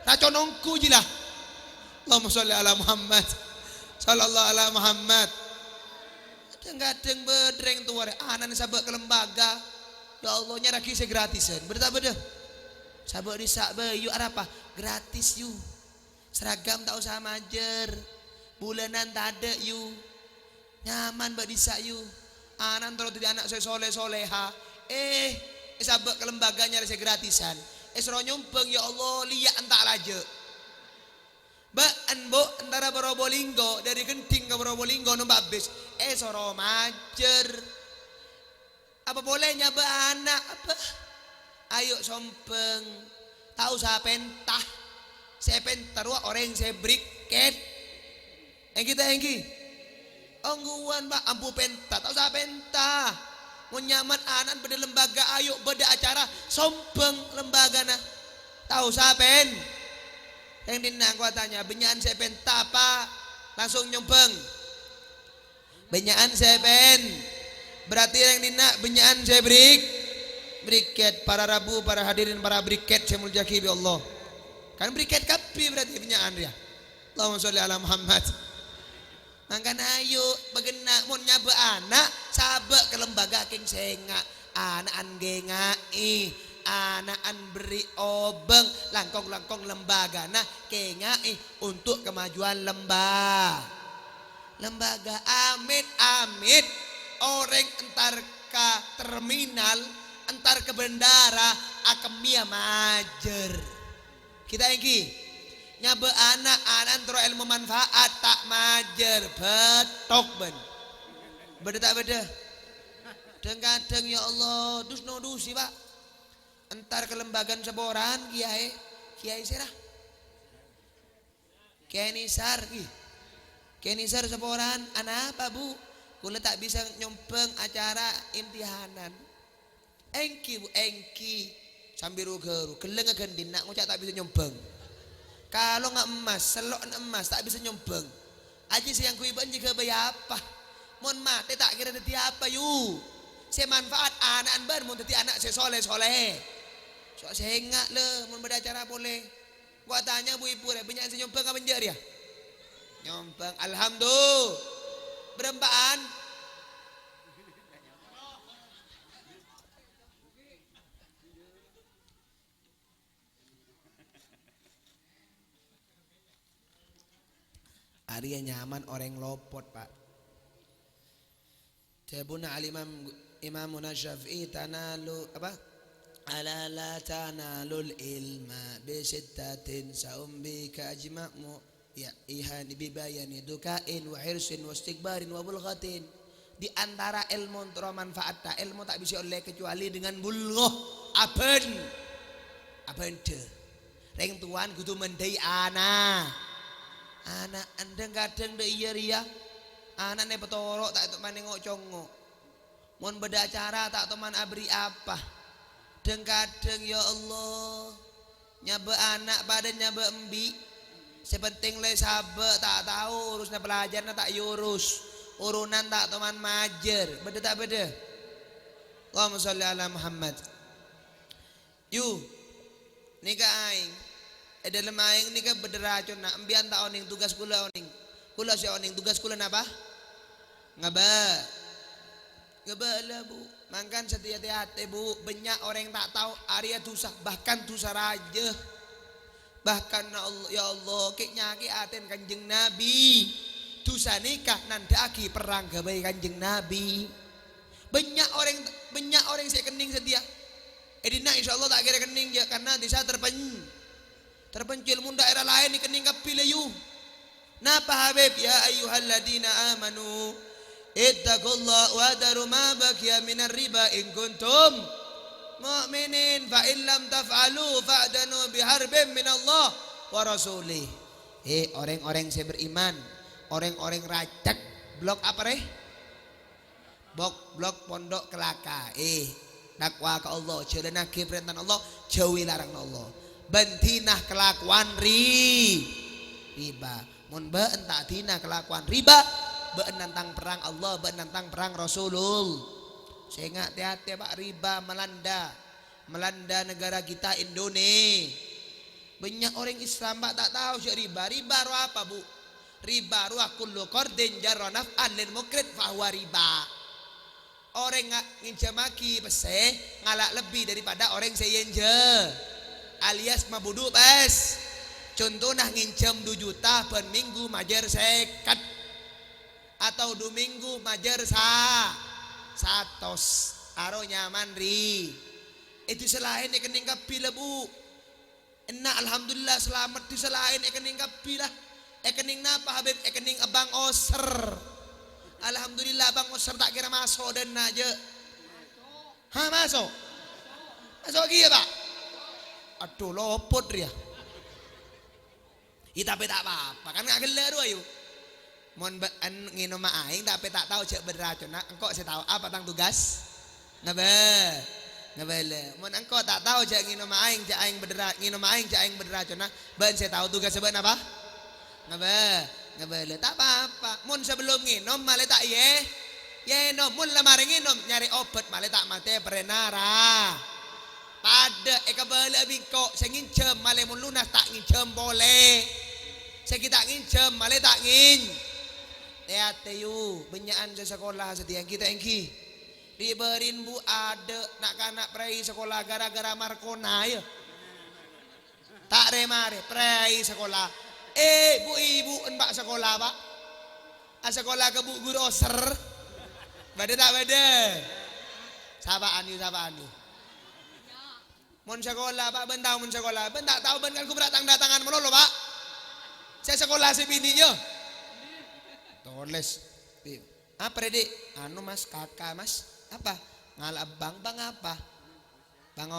[SPEAKER 1] racun ongku jilah Allahumma sholli ala Muhammad sallallahu ala Muhammad kadang bedreng tuare anan sabak ke lembaga ya Allah nya lagi saya gratisan beda sabak disak bayu apa gratis you seragam tak usah majer bulanan tak ada you nyaman bak disak you anan terus jadi anak saya soleha sabak ke lembaganya saya gratisan esro nyumpeng ya Allah liat entak laje Baan bo antara Probolinggo dari Genting ke Probolinggo nombak bis soro majer apa bolehnya be anak apa ayo sompeng tahu saya pentah saya pentarua orang saya briket kita engki ongguan pak ampu pentah tahu saya pentah mau nyaman anak beda lembaga ayo beda acara sompeng lembaga nah tahu saya yang dina gua tanya benyaan saya pentah apa langsung nyompeng benyaan saya berarti yang dina benyaan saya briket para rabu para hadirin para briket saya muljaki bi Allah kan briket kapi berarti benyaan dia Allahumma sholli ala Muhammad mangkan ayo bagena mun nyabe anak sabek ke lembaga king senga anak gengai anaan beri obeng langkong lembaga nah kengai untuk kemajuan lembaga amit orang entar ke terminal entar ke bandara akemia majer kita engki nyabe anak antara ilmu manfaat tak majer betok beda tak beda kadang ya Allah dus no dusi pak entar ke lembagaan seboran kiai serah kiai nisar seboran anak apa bu kula tak bisa nyompeng acara imtihanan engki sambil rugeru keleng gendin nak ngucap tak bisa nyompeng kalau nggak emas selok emas tak bisa nyompeng aja siang kuiban jika bayar apa mon mate tak kira deti apa yu saya manfaat anak bar mau deti anak saya soleh so saya enggak le mau beda acara boleh gua tanya bu ibu banyak saya nyompeng apa benjar ya nyompeng alhamdulillah berempaan Arya nyaman orang lopot pak Tabuna Imamuna Syafi'i tanalu apa? Ala la tanalul ilma bisittatin sa'umbika ajma'mu ya ihani bibayani dukain wa hirsin wa istikbarin wa bulghatin. Di antara ilmu untuk manfaat ilmu tak bisa oleh kecuali dengan bulghah aben de reng tuan kudu mendai anak anda kadang de iya ria anak ne petorok tak itu manengok congok mon beda acara tak teman abri apa deng kadang ya Allah nyabe anak pada nyabe embi sepenting le sabe tak tahu urusnya pelajarnya tak yurus urunan tak teman majer beda tak beda. Allahumma sholli ala Muhammad. Yu nika aing dalam aing nika bederacun nak embian tak oning tugas kula oning kula si oning tugas kula napa ngaba lah bu mangkan setiap-hati bu banyak orang tak tahu area tusah bahkan tusah raja bahkan ya Allah keknya ki aten kanjeng Nabi tusah nikah nandaki perang gabai kanjeng Nabi banyak orang saya kening setia edina insyaallah tak kira kening ya karena desa terpencil mun daerah lain ni kening kapilayu napa habib ya ayyuhalladzina amanu ittaqullaha wa daru ma baqiya minar riba in kuntum mu'minin fa in lam taf'alu fa'danu biharbin minallah wa rasulih. Orang-orang saya beriman, orang-orang racak blok apa reh? Blok pondok kelaka. Dakwa ke Allah, jalanah ke perintah Allah, jauhi larang Allah. Bentinah kelakuan riba. Mun beun tak tina kelakuan riba, beun nantang perang Allah, beun nantang perang Rasulul. Sehingga hati-hati Pak riba melanda negara kita Indonesia. Banyak orang Islam Pak tak tahu sih riba. Riba ru apa bu? Riba ru kullu qardin jarra naf'an lil mukrid fa huwa riba. Orang nginjamaki pese ngalak lebih daripada orang seyenje alias mabudu bes. Contoh nah nginjam 2 juta per minggu majer sekat atau 2 minggu majer satos aro nyaman ri itu selain kening kapila bu enak alhamdulillah selamat itu selain kening kapila kening napa habib kening abang oser alhamdulillah abang oser tak kira masuk dan aja masuk kia pak aduh lopot dia tapi tak apa-apa kan gak gelar ayo mon nginom aing tapi tak tahu cek beracun nak engkau saya tahu apa tang tugas ngabele mon engkau tak tahu cek nginom aing cek aing beracun nak ban saya tahu tugas sebenarnya apa ngabele tak apa-apa mon sebelum nginom malah tak ye nom mun lamari nginom nyari obat malah tak mate perenara pada kabale bingko saya nginjem malah mun lunas tak nginjem boleh saya kita nginjem malah tak Teateyu benyaan sa sekolah setiang kita engki diberin bu ada nak kanak prei sekolah gara-gara markona ya tak remare prei sekolah bu ibu enbak sekolah pak sekolah ke bu guru oser bade tak bade sabaan yu mon sekolah pak bentang mon sekolah ben tak tahu ben kan ku datang melolo pak saya sekolah si bininya toles apa dek anu mas kakak mas apa ngalap bang apa bang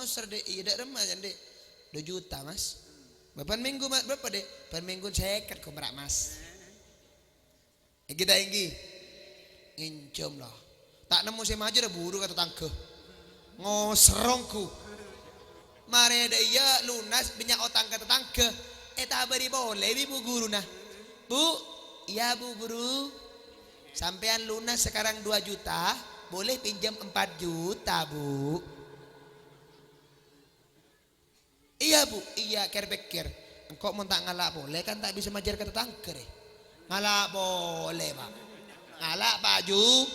[SPEAKER 1] oser dek iya dek remah dek 2 juta mas berapa minggu mas berapa dek per minggu seket kau merak mas kita inggi ngincum lah tak nemu saya maju dah buru kata tangke ngoserongku mare ada iya lunas banyak otang kata tangke tak beri boleh ibu guru nah bu, iya bu guru sampean lunas sekarang 2 juta boleh pinjam 4 juta bu iya bu, iya kerpekir engkau mau tak ngalak boleh kan tak bisa majar kata tangker ngalak boleh pak ngalak baju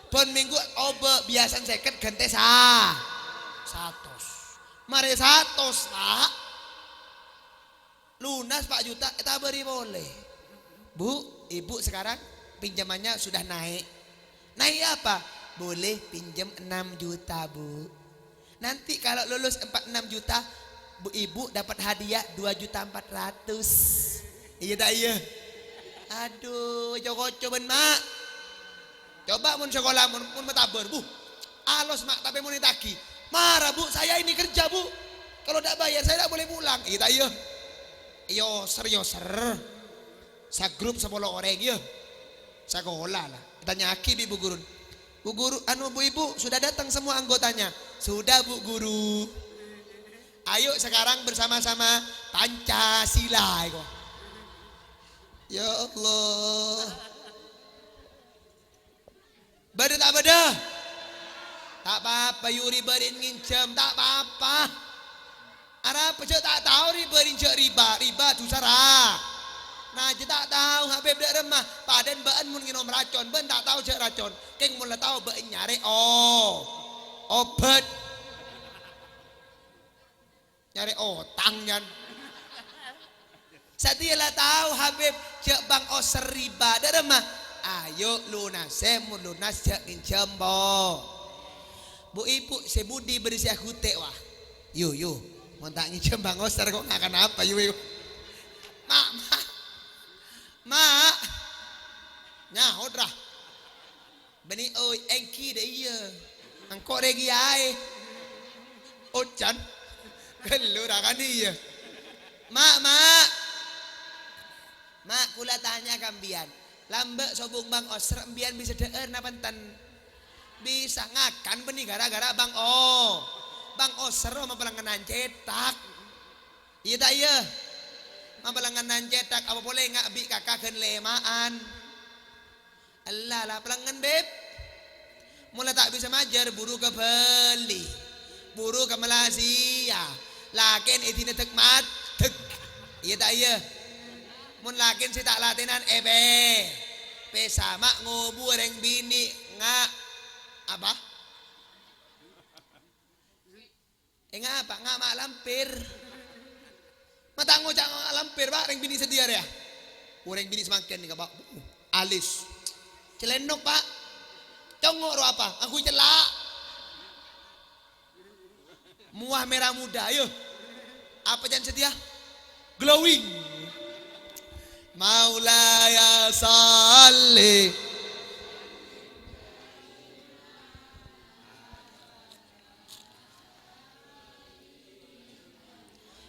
[SPEAKER 1] pon minggu obe biasan seket ganti satos mari satos pak lunas 4 juta kita beri boleh bu ibu sekarang pinjamannya sudah naik. Naik apa? Boleh pinjam 6 juta Bu. Nanti kalau lulus 46 juta, Bu Ibu dapat hadiah 2.400.000. Iya tak iya? Aduh, Joko ben mak. Coba mun sekolah mun metabar Bu. Alos mak tapi mun ditagi. Marah Bu, saya ini kerja Bu. Kalau tidak bayar saya tidak boleh pulang. Iya tak iya? Yoser. Sa grup 10 orang ya. Sekolah lah. Tanya aki di Bu Guru. Bu Guru, Bu Ibu sudah datang semua anggotanya. Sudah Bu Guru. Ayo sekarang bersama-sama Pancasila. Ya Allah. Beda tak beda? Tak apa-apa Yuri berin ngincam. Tak apa-apa. Arab pecah tak tahu berin cek riba tu sarah. Nah je tak tahu Habib dak remah. Padan baan mun nginom racun. Ben tak tahu cek racun. Keng mun la tahu bein nyari obat. Nyari otang nyan. Satialah tahu Habib cek bang oser riba dak remah. Ayo lunas mun lunas cek ngincam bo. Bu Ibu sebudi berisi aku tek wah. Yuk. Mau tak ngincam bang oser kok ngakan apa yuk. Mak. Nyahot rah. Beni oi engki de iya. Angkok regi ae. Ocan. Kelur akan iya. Mak kula tanya kambian. Lambek sobung bang oser embian bisa deer napantan. Bisa ngakan beni gara-gara bang Bang Oser sama pelangganan cetak. Iya tak iya? Sama pelangganan cetak apa boleh nggak bi kakak lemaan. Allah lah pelanggan beb. Mulai tak bisa majar buru ke beli. Buru ke Malaysia. Lakin itina tek mat tek. Iya tak iya? Mun lakin si tak latihan sama ngubur yang bini nggak apa? Ngapa? Ngak mak lampir. Mata ngocak mak lampir pak. Reng bini sedia ya. Reng bini semakin nih pak. Alis. Celenok pak. Congok ro apa? Aku celak. Muah merah muda. Ayo. Apa jangan sedia? Glowing. Maulaya salli.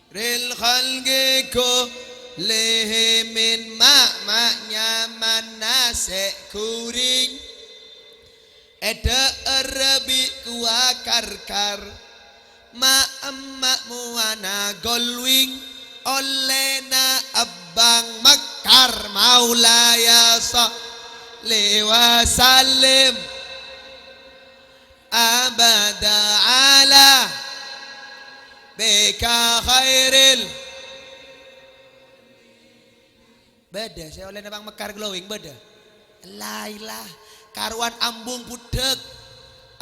[SPEAKER 1] Ril khalqi kullihi min maknya manase kuring eda arabi kuakar ma emak muana golwing olena abang mekar maulaya salli wa sallim abada ala beka khairil. Beda saya oleh nabang mekar glowing beda. Lailah karuan ambung budek.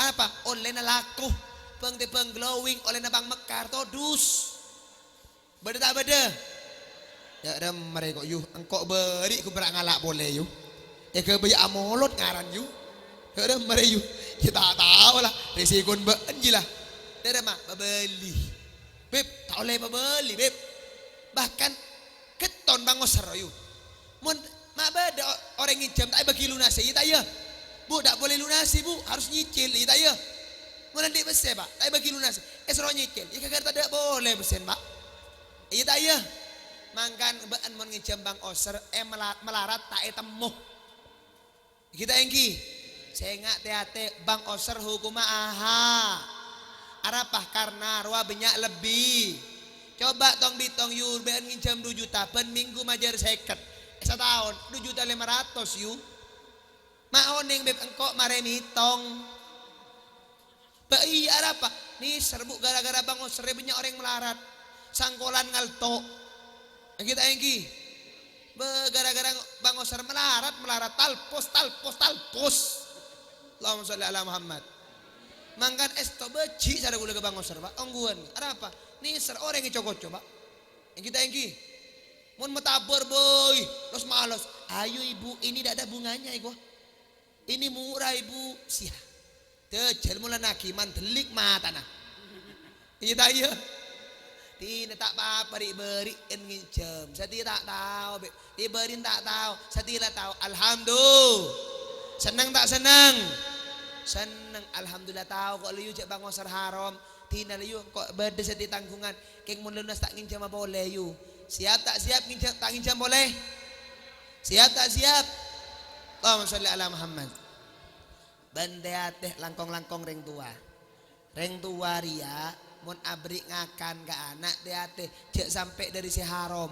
[SPEAKER 1] Apa? Oleh laku peng glowing oleh nabang mekar todus. Beda tak beda? Ya ada mereka yu engkau beri ku berak ngalak boleh yu. Ya ke bayi amolot ngaran yu. Ya ada mereka yu. Kita tahu lah resikon benjilah. Ada mak beli. Beb, tak boleh beli, beb. Bahkan keton bang Oser yu. Mun mak beda orang ngijam tak bagi lunasi, tak ya. Bu, tak boleh lunasi bu, harus nyicil, tak ya. Mun nanti besen pak, tak bagi lunasi. Esro nyicil, ya kagak tak boleh besen pak. Iya tak ya. Mangkan baan mun ngijam bang Oser, melarat tak temuh. Kita engki, saya nggak teate bang Oser hukuma aha. Arapah karena ruah banyak lebih. Coba tong bitong yur ben nginjam 2 juta ben minggu majar seket. Setahun 2.500.000 yu. Maoning beb engkok mare mitong. Ba iya arapah? Nih serbuk gara-gara bang Oser banyak orang melarat. Sangkolan ngalto. Kita engki. Gara-gara bang Oser melarat talpos. Allahumma sholli ala Muhammad. Mangkan esto beci cara gula ke bang Oser pak ongguan ada apa nih ser orang yang cokot coba yang kita engki Mun metabur boy, terus malas. Ayo ibu, ini tidak ada bunganya ibu. Ini murah ibu. Sia. Tejel mula nakiman delik mata nah. Iya tak iya. Tina tak apa diberi ngincem. Saya tak tahu. Diberi tak tahu. Saya tidak tahu. Alhamdulillah. Senang tak senang? Senang. Alhamdulillah tahu kok liu cek bang Osar haram. Tina liu kok berdes di tanggungan. Keng mun lunas tak ngincem apa boleh yu. Siap tak siap ngincem tak ngincem boleh? Siap tak siap? Allahumma sholli ala Muhammad. Bandeateh langkong-langkong reng tua. Reng tua ria mun abri ngakan ke anak deateh cek sampai dari si haram.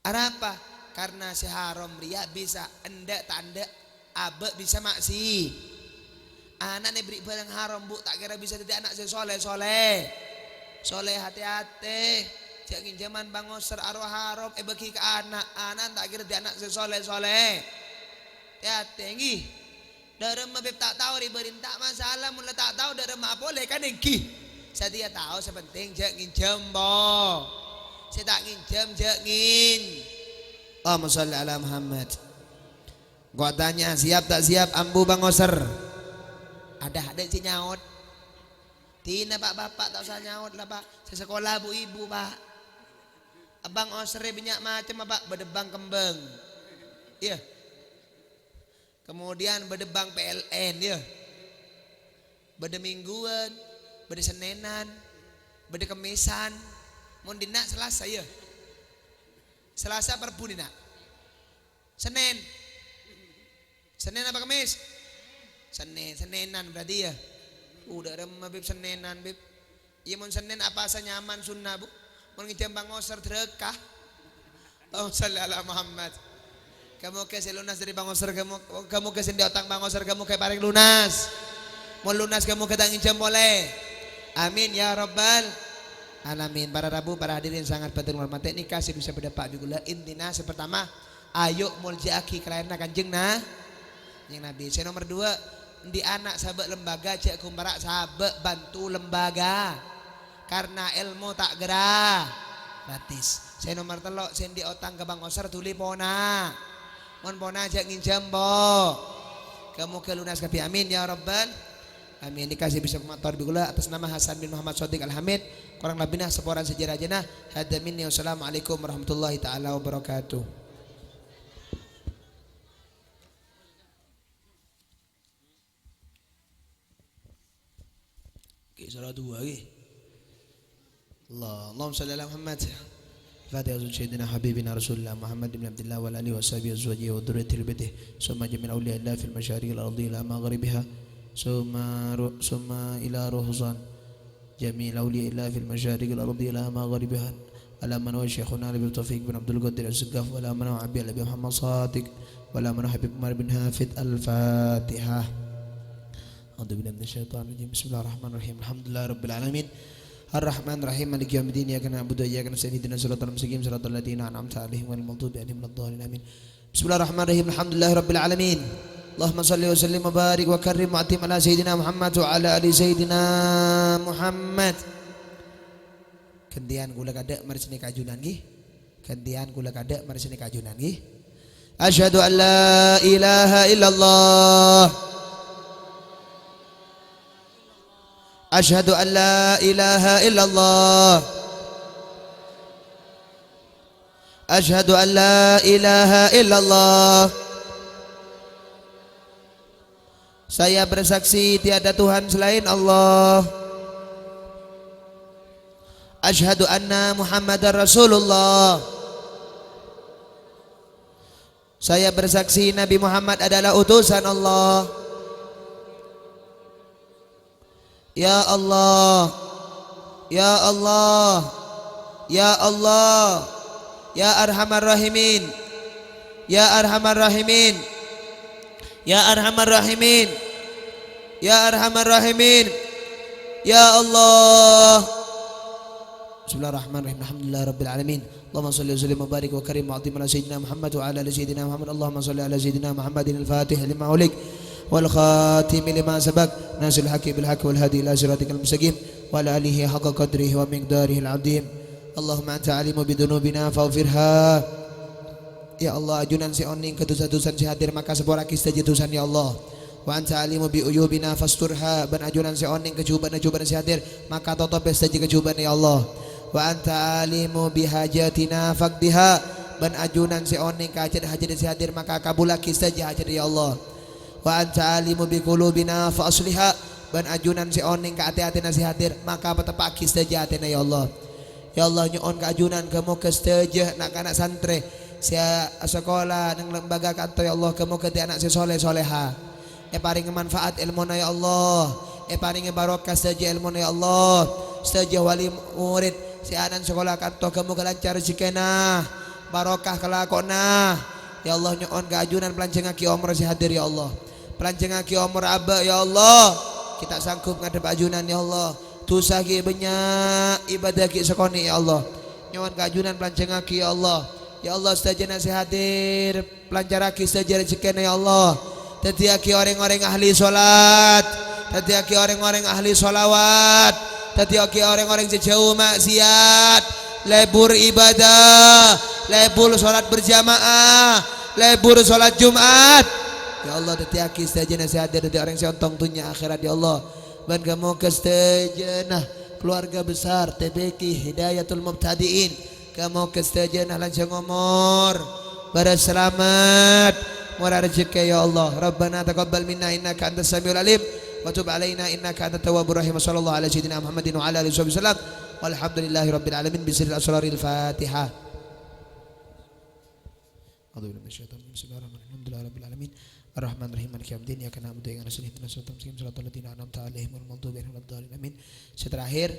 [SPEAKER 1] Apa? Karena si haram ria bisa endak tak endak abe bisa maksi. Anak ni beri barang haram bu tak kira bisa jadi anak si soleh. Soleh hati-hati. Jangan zaman bang Osar arwah haram bagi ke anak tak kira dia anak si soleh. Hati-hati ngi. Darem mabib tak tahu riberin tak masalah mula tak tahu darem apa boleh kan engki. Saya dia tahu sepenting jangan jembo. Saya tak nginjem jangan. Allahumma sholli ala Muhammad. Gua tanya siap tak siap ambu bang Osar? Ada si nyaut. Tina pak bapak tak usah nyaut lah pak. Saya sekolah bu ibu pak. Abang Osar banyak macam pak. Bedebang kembang. Iya. Kemudian bedebang PLN ya. Bede mingguan, bede senenan, bede kemisan. Mun dina Selasa ya. Selasa perbu dina. Senin. Senin apa Kamis? Senenan berarti ya. Udah remah bib senenan bib. Iya mun Senin apa asa nyaman sunnah bu. Mun ngijam bang Osar drekah. Allahumma sholli ala Muhammad. Kamu kasih lunas dari bang Osar kamu kasih di otak bang Osar kamu kayak paling lunas. Mau lunas kamu kita ngijam boleh. Amin ya rabbal alamin. Para rabu para hadirin sangat penting hormati nikah sih bisa berdepak juga intina pertama ayo muljaaki kalian kanjeng nah yang Nabi. Saya nomor 2 di anak sahabat lembaga cek kumbarak sahabat bantu lembaga karena ilmu tak gerah gratis. Saya nomor 3 saya di otang ke bang Osar tuli pona mon pona cek nginjam bo kamu kelunas kapi amin ya rabbal amin. Dikasih bisa pemator bigula atas nama Hasan bin Muhammad Shodiq Al-Hamid kurang lebihnya seporan sejarah jenah hada minni wassalamualaikum warahmatullahi taala wabarakatuh. Salah 2 lagi. Allahumma shalli ala Muhammad. Fatihah sayyidina habibina Rasulullah Muhammad bin Abdullah wa alihi washabihi azwajihi wa dhurriyyati baitihi summa jamil awliya illah fil masyariqil ardi ila maghribiha summa ila ruhzan jamil awliya illah fil masyariqil ardi ila maghribiha ala man wa syekhuna Nabi Taufiq bin Abdul Qadir Az-Zaggaf wa ala man wa Abi Muhammad Shadiq wa ala man Habib Umar bin Hafid Al-Fatihah. أعوذ بالله من الشيطان الرجيم بسم الله الرحمن الرحيم الحمد لله رب العالمين الرحمن الرحيم مالك يوم الدين إياك نعبد وإياك نستعين اهدنا الصراط المستقيم صراط الذين أنعمت عليهم غير المغضوب عليهم ولا الضالين آمين بسم الله الرحمن الرحيم الحمد لله رب العالمين اللهم صل وسلم وبارك وكرم وأتم على سيدنا محمد وعلى آل سيدنا محمد. Gantian kula kada mari sini kajunan nggih. Gantian kula kada mari sini kajunan nggih. Asyhadu an la ilaha illallah. Asyhadu an la ilaha illallah. Asyhadu an la ilaha illallah. Saya bersaksi tiada Tuhan selain Allah. Asyhadu anna Muhammadar Rasulullah. Saya bersaksi Nabi Muhammad adalah utusan Allah. Ya Allah, Ya Allah, Ya Allah, Ya Arhamar Rahimin, Ya Arhamar Rahimin, Ya Arhamar Rahimin, Ya Arhamar Rahimin, Ya Allah. Bismillahirrahmanirrahim. Alhamdulillah Rabbil Alamin. Allahumma salli wa sallim wa barik wa karim wa atim ala Sayyidina Muhammad wa ala ali Sayyidina Muhammad. Allahumma salli ala Sayyidina Muhammadin al-Fatih lima ulik والخاتم لما سبق ناصر الحق بالحق والهادي إلى صراطك المستقيم وعلى آله حق قدره ومقداره العظيم Allahumma anta alimu bidunubina faghfirha. Ya Allah, ajunan si oning ke dosa-dosa si hadir maka sepora kista jitusan ya Allah. Wa anta alimu bi uyubina fasturha. Ban ajunan si oning kecubaan si hadir maka toto pesta kecubaan ya Allah. Wa anta alimu bi hajatina faqdiha. Ban ajunan si oning ka hajat si hadir maka kabula kista hajat ya Allah. Wa anta alimu bi qulubina fa asliha. Ban ajunan si oning ka ati-ati si hadir maka petepak kista hatina ya Allah. Ya Allah, nyoon ka ajunan kamu ke stage nak anak santri sia sekolah nang lembaga kantor ya Allah, kamu ke anak si soleh soleha paring manfaat ilmu na ya Allah, paring barokah saja ilmu na ya Allah, saja wali murid si anak sekolah kantor kamu kelancar rezekina barokah kelakona ya Allah. Nyoon ka ajunan pelancengaki umur si hadir ya Allah, pelancengaki umur aba ya Allah, kita sanggup ngadep ajunan ya Allah, dosa ki banyak ibadah ki sekoni ya Allah. Nyoon ka ajunan pelancengaki ya Allah. Ya Allah, setajana si hadir pelancaraki saja rezekina ya Allah. Tadiaki orang-orang ahli solat, tadiaki orang-orang ahli solawat, tadiaki orang-orang sejauh maksiat, lebur ibadah, lebur solat berjamaah, lebur solat Jumat. Ya Allah, tadiaki setajana si hadir tadi orang siontong dunia akhirat ya Allah. Dan kamu ke setajana keluarga besar TBK Hidayatul Mubtadiin, kamu kesejahtera lancar umur berselamat murah rezeki ya Allah. Rabbana taqabbal minna innaka antas samiul alim wa tub alaina innaka antat tawwabur rahim. Sallallahu alaihi sayyidina Muhammadin wa ala alihi wasallam. Walhamdulillahi rabbil alamin bisirril asraril Fatihah. A'udzu billahi minasyaitonir rajim. Bismillahirrahmanirrahim. Alhamdulillahi rabbil alamin. Ar-Rahman Rahim Maliki yaumiddin. Iyyaka na'budu wa iyyaka nasta'in. Ihdinas siratal mustaqim. Shiratal ladzina an'amta 'alaihim ghairil maghdubi 'alaihim waladdallin. Amin. Terakhir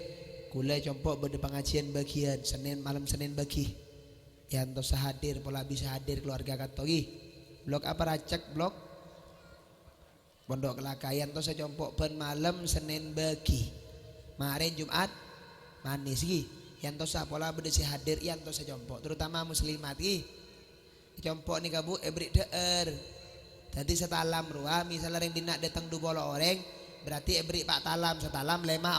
[SPEAKER 1] kulai compok berde pengajian bagian Senin malam Senin bagi yang tos hadir pola bisa hadir keluarga katogi blok apa racek blok pondok kelakayan tos compok ben malam Senin bagi kemarin Jumat manis gi yang tos pola berde si hadir yang tos compok terutama muslimat gi compok nih kabu ebrik deer tadi setalam ruah misalnya yang dinak datang 20 orang berarti ebrik pak talam setalam lema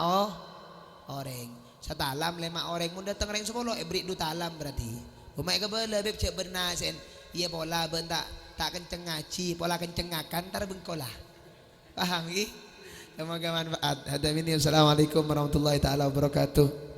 [SPEAKER 1] orang setalam 5 orang mun datang ring 10 ebrik 2 talam berarti umai ke bela beb cek bernasen iya pola ben tak kenceng ngaji pola kenceng ngakan tar bengkolah paham ki semoga manfaat. Hada minni assalamualaikum warahmatullahi taala wabarakatuh.